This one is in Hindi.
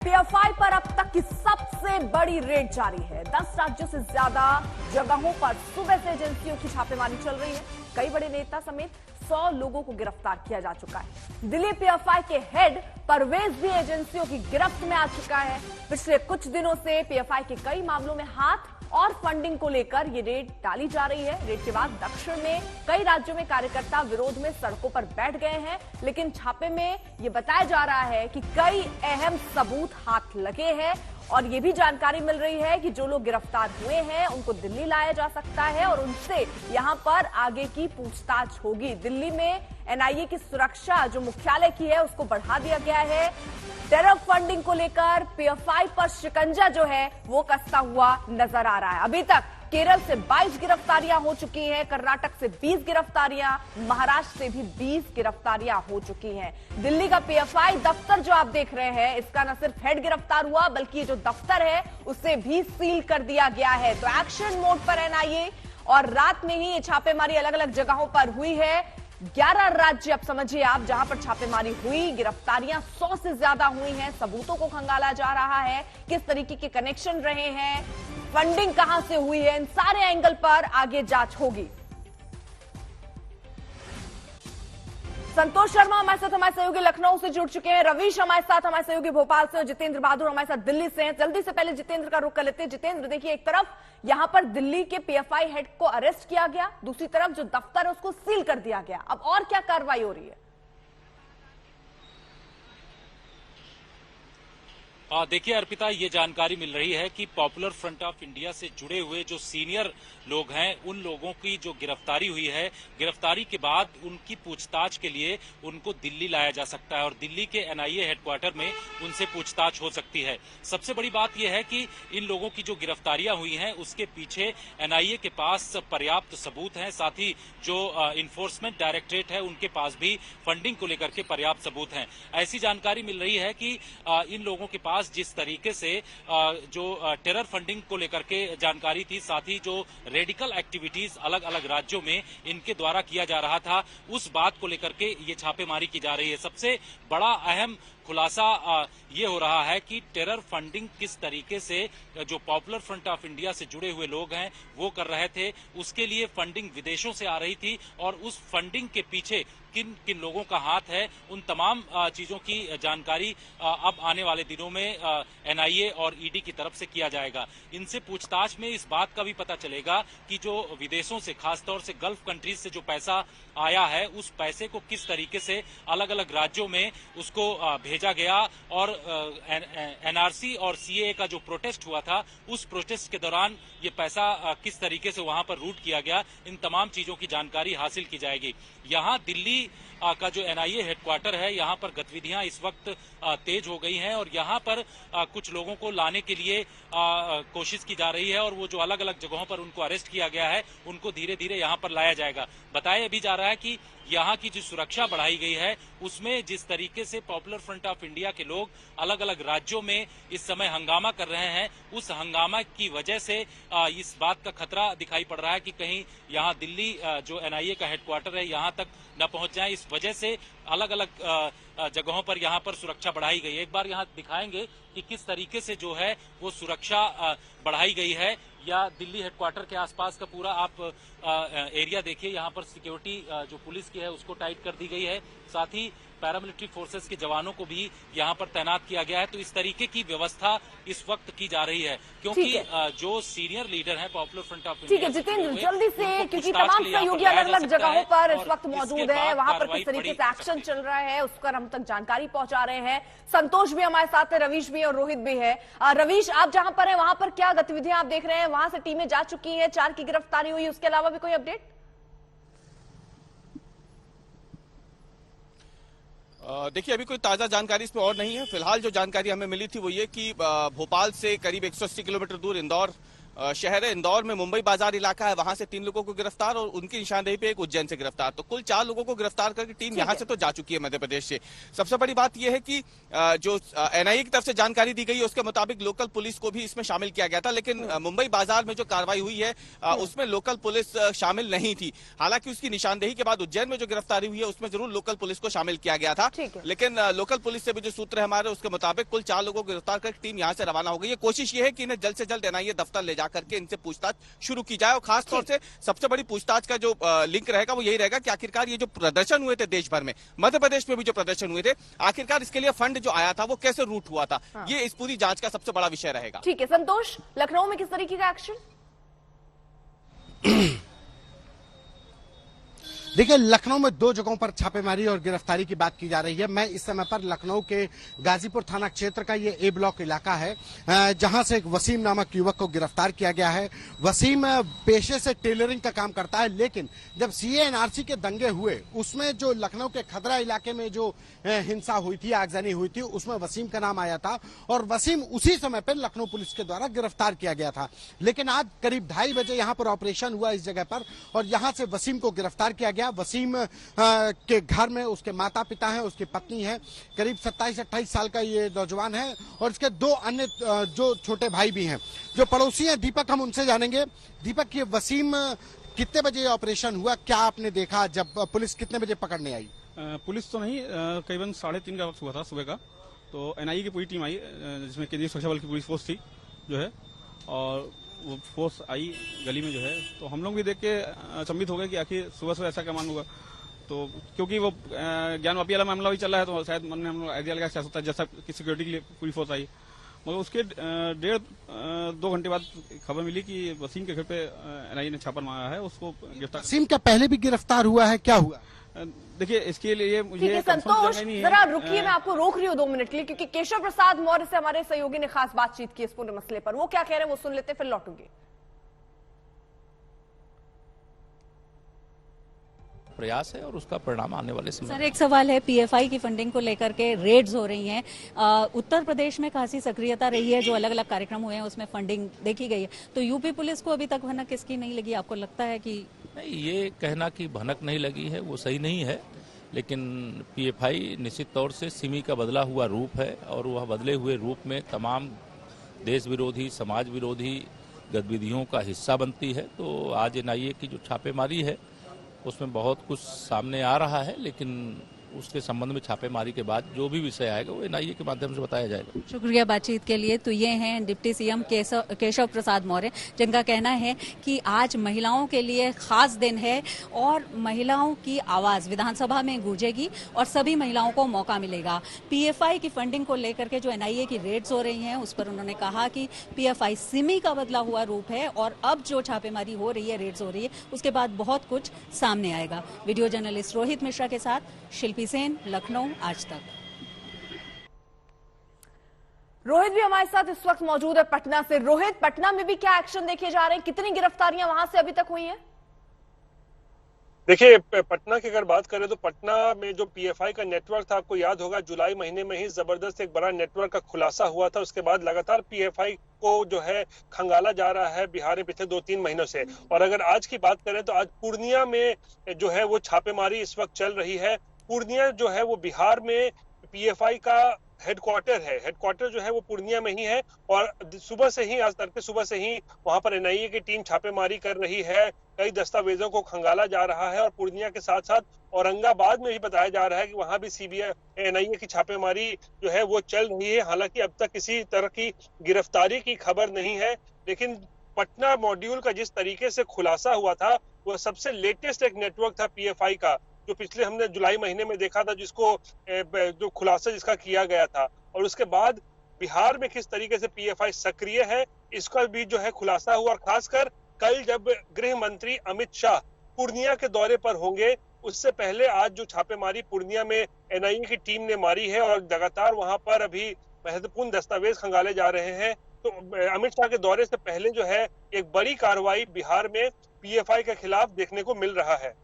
पीएफआई पर अब तक की सबसे बड़ी रेड जारी है। 10 राज्यों से ज्यादा जगहों पर सुबह से एजेंसियों की छापेमारी चल रही है। कई बड़े नेता समेत 100 लोगों को गिरफ्तार किया जा चुका है। दिल्ली पीएफआई के हेड परवेज भी एजेंसियों की गिरफ्त में आ चुका है। पिछले कुछ दिनों से पीएफआई के कई मामलों में हाथ और फंडिंग को लेकर ये रेड डाली जा रही है। रेड के बाद दक्षिण में कई राज्यों में कार्यकर्ता विरोध में सड़कों पर बैठ गए हैं, लेकिन छापे में ये बताया जा रहा है कि कई अहम सबूत हाथ लगे हैं और ये भी जानकारी मिल रही है कि जो लोग गिरफ्तार हुए हैं उनको दिल्ली लाया जा सकता है और उनसे यहां पर आगे की पूछताछ होगी। दिल्ली में एनआईए की सुरक्षा जो मुख्यालय की है उसको बढ़ा दिया गया है। टेरर फंडिंग को लेकर पीएफआई पर शिकंजा जो है वो कसता हुआ नजर आ रहा है। अभी तक केरल से 22 गिरफ्तारियां हो चुकी हैं, कर्नाटक से 20 गिरफ्तारियां, महाराष्ट्र से भी 20 गिरफ्तारियां हो चुकी हैं। दिल्ली का पीएफआई दफ्तर जो आप देख रहे हैं, इसका न सिर्फ हेड गिरफ्तार हुआ बल्कि जो दफ्तर है उसे भी सील कर दिया गया है। तो एक्शन मोड पर एनआईए और रात में ही ये छापेमारी अलग अलग जगहों पर हुई है। 11 राज्य अब समझिए आप जहां पर छापेमारी हुई, गिरफ्तारियां 100 से ज्यादा हुई हैं। सबूतों को खंगाला जा रहा है, किस तरीके के कनेक्शन रहे हैं, फंडिंग कहां से हुई है, इन सारे एंगल पर आगे जांच होगी। संतोष शर्मा हमारे साथ, हमारे सहयोगी लखनऊ से जुड़ चुके हैं, रवीश हमारे साथ, हमारे सहयोगी भोपाल से, और जितेंद्र बहादुर हमारे साथ दिल्ली से हैं। जल्दी से पहले जितेंद्र का रुख कर लेते हैं। जितेंद्र, देखिए एक तरफ यहां पर दिल्ली के पीएफआई हेड को अरेस्ट किया गया, दूसरी तरफ जो दफ्तर है उसको सील कर दिया गया। अब और क्या कार्रवाई हो रही है? देखिए अर्पिता, ये जानकारी मिल रही है कि पॉपुलर फ्रंट ऑफ इंडिया से जुड़े हुए जो सीनियर लोग हैं उन लोगों की जो गिरफ्तारी हुई है, गिरफ्तारी के बाद उनकी पूछताछ के लिए उनको दिल्ली लाया जा सकता है और दिल्ली के एनआईए हेडक्वार्टर में उनसे पूछताछ हो सकती है। सबसे बड़ी बात यह है कि इन लोगों की जो गिरफ्तारियां हुई हैं उसके पीछे एनआईए के पास पर्याप्त सबूत हैं, साथ ही जो इन्फोर्समेंट डायरेक्टरेट है उनके पास भी फंडिंग को लेकर के पर्याप्त सबूत हैं। ऐसी जानकारी मिल रही है कि इन लोगों के पास जिस तरीके से जो टेरर फंडिंग को लेकर के जानकारी थी, साथ ही जो रेडिकल एक्टिविटीज अलग अलग राज्यों में इनके द्वारा किया जा रहा था, उस बात को लेकर के ये छापेमारी की जा रही है। सबसे बड़ा अहम खुलासा ये हो रहा है कि टेरर फंडिंग किस तरीके से जो पॉपुलर फ्रंट ऑफ इंडिया से जुड़े हुए लोग हैं वो कर रहे थे, उसके लिए फंडिंग विदेशों से आ रही थी और उस फंडिंग के पीछे किन किन लोगों का हाथ है, उन तमाम चीजों की जानकारी अब आने वाले दिनों में एनआईए और ईडी की तरफ से किया जाएगा। इनसे पूछताछ में इस बात का भी पता चलेगा कि जो विदेशों से, खासतौर से गल्फ कंट्रीज से जो पैसा आया है, उस पैसे को किस तरीके से अलग अलग राज्यों में उसको भेजा गया और एनआरसी और सीएए का जो प्रोटेस्ट हुआ था, उस प्रोटेस्ट के दौरान ये पैसा किस तरीके से वहां पर रूट किया गया, इन तमाम चीजों की जानकारी हासिल की जाएगी। यहाँ दिल्ली का जो एनआईए हेडक्वार्टर है, यहाँ पर गतिविधियां इस वक्त तेज हो गई हैं और यहाँ पर कुछ लोगों को लाने के लिए कोशिश की जा रही है और वो जो अलग अलग जगहों पर उनको अरेस्ट किया गया है उनको धीरे धीरे यहाँ पर लाया जाएगा। बताया भी जा रहा है कि यहाँ की जो सुरक्षा बढ़ाई गई है उसमें जिस तरीके से पॉपुलर फ्रंट ऑफ इंडिया के लोग अलग अलग राज्यों में इस समय हंगामा कर रहे हैं, उस हंगामा की वजह से इस बात का खतरा दिखाई पड़ रहा है कि कहीं यहाँ दिल्ली जो एनआईए का हेडक्वार्टर है यहाँ तक न पहुंच जाए। इस वजह से अलग अलग जगहों पर यहाँ पर सुरक्षा बढ़ाई गई है। एक बार यहाँ दिखाएंगे कि किस तरीके से जो है वो सुरक्षा बढ़ाई गई है, या दिल्ली हेडक्वार्टर के आसपास का पूरा आप एरिया देखिए। यहाँ पर सिक्योरिटी जो पुलिस की है उसको टाइट कर दी गई है, साथ ही पैरामिलिट्री फोर्सेस के जवानों को भी यहाँ पर तैनात किया गया है। तो इस तरीके की व्यवस्था इस वक्त की जा रही है क्योंकि जो सीनियर लीडर है पॉपुलर फ्रंट ऑफ इंडिया। ठीक है जितेंद्र, जल्दी से, क्योंकि तमाम सहयोगी अलग अलग जगहों पर इस वक्त मौजूद है, वहां पर किस तरीके से एक्शन चल रहा है उसका हम तक जानकारी पहुंचा रहे हैं। संतोष भी हमारे साथ है, रवीश भी और रोहित भी है। रवीश, आप जहां पर है वहां पर क्या गतिविधियां आप देख रहे हैं? वहां से टीमें जा चुकी हैं, 4 की गिरफ्तारी हुई, उसके अलावा भी कोई अपडेट? देखिए अभी कोई ताजा जानकारी इसमें और नहीं है। फिलहाल जो जानकारी हमें मिली थी वो ये कि भोपाल से करीब 180 किलोमीटर दूर इंदौर शहर है इंदौर में मुंबई बाजार इलाका है, वहां से 3 लोगों को गिरफ्तार और उनकी निशानदेही पे एक उज्जैन से गिरफ्तार। तो कुल 4 लोगों को गिरफ्तार करके टीम यहां से तो जा चुकी है मध्य प्रदेश से। सबसे बड़ी बात यह है कि जो एनआईए की तरफ से जानकारी दी गई है उसके मुताबिक लोकल पुलिस को भी इसमें शामिल किया गया था, लेकिन मुंबई बाजार में जो कार्रवाई हुई है उसमें लोकल पुलिस शामिल नहीं थी। हालांकि उसकी निशानदेही के बाद उज्जैन में जो गिरफ्तारी हुई है उसमें जरूर लोकल पुलिस को शामिल किया गया था, लेकिन लोकल पुलिस से भी जो सूत्र है हमारे उसके मुताबिक कुल 4 लोगों को गिरफ्तार करके टीम यहां से रवाना हो गई है। कोशिश ये है कि इन्हें जल्द से जल्द एनआईए दफ्तर ले जाकर के इनसे पूछताछ शुरू की जाए और खासतौर से सबसे बड़ी पूछताछ का जो लिंक रहेगा वो यही रहेगा कि आखिरकार ये जो प्रदर्शन हुए थे देश भर में, मध्य प्रदेश में भी जो प्रदर्शन हुए थे, आखिरकार इसके लिए फंड जो आया था वो कैसे रूट हुआ था, ये इस पूरी जांच का सबसे बड़ा विषय रहेगा। ठीक है संतोष, लखनऊ में किस तरीके का एक्शन? देखिए, लखनऊ में 2 जगहों पर छापेमारी और गिरफ्तारी की बात की जा रही है। मैं इस समय पर लखनऊ के गाजीपुर थाना क्षेत्र का ये ए ब्लॉक इलाका है, जहां से एक वसीम नामक युवक को गिरफ्तार किया गया है। वसीम पेशे से टेलरिंग का काम करता है, लेकिन जब सीएएनआरसी के दंगे हुए उसमें जो लखनऊ के खदरा इलाके में जो हिंसा हुई थी, आगजनी हुई थी, उसमें वसीम का नाम आया था और वसीम उसी समय पर लखनऊ पुलिस के द्वारा गिरफ्तार किया गया था। लेकिन आज करीब 2:30 बजे यहाँ पर ऑपरेशन हुआ इस जगह पर और यहाँ से वसीम को गिरफ्तार किया गया। वसीम के घर में उसके माता पिता हैं, उसकी पत्नी है, करीब 27-28 साल का ये नौजवान है और इसके 2 अन्य जो छोटे भाई भी हैं जो पड़ोसी हैं। दीपक, हम उनसे जानेंगे। दीपक, ये वसीम कितने बजे ऑपरेशन हुआ, क्या आपने देखा, जब पुलिस कितने बजे पकड़ने आई? पुलिस तो नहीं, करीबन 3:30 का वक्त हुआ था सुबह का। तो एनआईए की पूरी टीम आई, जिसमें केंद्रीय सुरक्षा बल की पुलिस फोर्स थी जो है, और वो फोर्स आई गली में जो है। तो हम लोग भी देख के अचंभित हो गए कि आखिर सुबह सुबह ऐसा क्या मालूम होगा। तो क्योंकि वो ज्ञानवापी वाला मामला भी चल रहा है, तो शायद मन में हम लोग आइडिया लगा क्या होता है, जैसा कि सिक्योरिटी के लिए पूरी फोर्स आई। मगर उसके 1.5-2 घंटे बाद खबर मिली कि वसीम के घर पे एनआईए ने छापा मारा है, उसको गिरफ्तार। वसीम क्या पहले भी गिरफ्तार हुआ है, क्या हुआ? देखिए, इसके लिए मुझे संतोष जरा रुकिए, मैं आपको रोक रही हूँ 2 मिनट के लिए, क्योंकि केशव प्रसाद मौर्य से हमारे सहयोगी ने खास बातचीत की इस पूरे मसले पर। वो क्या कह रहे हैं वो सुन लेते, फिर लौटूंगे। प्रयास है और उसका परिणाम आने वाले समय। सर, एक सवाल है, पीएफआई की फंडिंग को लेकर के रेड्स हो रही हैं। उत्तर प्रदेश में खासी सक्रियता रही है, जो अलग अलग कार्यक्रम हुए हैं उसमें फंडिंग देखी गई है। तो यूपी पुलिस को अभी तक भनक किसकी नहीं लगी? आपको लगता है कि नहीं, ये कहना कि भनक नहीं लगी है वो सही नहीं है, लेकिन पीएफआई निश्चित तौर से सिमी का बदला हुआ रूप है और वह बदले हुए रूप में तमाम देश विरोधी, समाज विरोधी गतिविधियों का हिस्सा बनती है। तो आज एनआईए की जो छापेमारी है उसमें बहुत कुछ सामने आ रहा है, लेकिन उसके संबंध में छापेमारी के बाद जो भी विषय आएगा वो एनआईए के माध्यम से बताया जाएगा। शुक्रिया बातचीत के लिए। तो ये हैं डिप्टी सीएम केशव प्रसाद मौर्य, जिनका कहना है कि आज महिलाओं के लिए खास दिन है और महिलाओं की आवाज विधानसभा में गूंजेगी और सभी महिलाओं को मौका मिलेगा। पीएफआई की फंडिंग को लेकर के जो एनआईए की रेड्स हो रही हैं उस पर उन्होंने कहा कि पीएफआई सिमी का बदला हुआ रूप है और अब जो छापेमारी हो रही है, रेड्स हो रही है, उसके बाद बहुत कुछ सामने आएगा। वीडियो जर्नलिस्ट रोहित मिश्रा के साथ शिल्पी सेन, लखनऊ, आज तक। रोहित भी हमारे साथ इस वक्त मौजूद है पटना से। रोहित, पटना में भी क्या एक्शन देखे जा रहे हैं? कितनी गिरफ्तारियां वहां से अभी तक हुई हैं? देखिए, पटना की अगर बात करें तो पटना में जो पीएफआई का नेटवर्क था, आपको याद होगा जुलाई महीने में ही जबरदस्त एक बड़ा नेटवर्क का खुलासा हुआ था। उसके बाद लगातार पीएफआई को जो है खंगाला जा रहा है बिहार में पिछले 2-3 महीनों से। और अगर आज की बात करें तो आज पूर्णिया में जो है वो छापेमारी इस वक्त चल रही है। पूर्णिया जो है वो बिहार में पीएफआई का हेडक्वार्टर है। हेडक्वार्टर जो है वो पूर्णिया में ही है और सुबह से ही, आज तड़के सुबह से ही वहां पर एनआईए की टीम छापेमारी कर रही है। कई दस्तावेजों को खंगाला जा रहा है और पूर्णिया के साथ साथ औरंगाबाद में भी बताया जा रहा है कि वहां भी सीबीआई एनआईए की छापेमारी जो है वो चल रही है। हालांकि अब तक किसी तरह की गिरफ्तारी की खबर नहीं है, लेकिन पटना मॉड्यूल का जिस तरीके से खुलासा हुआ था वो सबसे लेटेस्ट एक नेटवर्क था पीएफआई का, जो पिछले हमने जुलाई महीने में देखा था, जिसको जो खुलासा जिसका किया गया था। और उसके बाद बिहार में किस तरीके से पीएफआई सक्रिय है इसका भी जो है खुलासा हुआ। और खासकर कल जब गृह मंत्री अमित शाह पूर्णिया के दौरे पर होंगे, उससे पहले आज जो छापेमारी पूर्णिया में एनआईए की टीम ने मारी है और लगातार वहां पर अभी महत्वपूर्ण दस्तावेज खंगाले जा रहे हैं। तो अमित शाह के दौरे से पहले जो है एक बड़ी कार्रवाई बिहार में पीएफआई के खिलाफ देखने को मिल रहा है।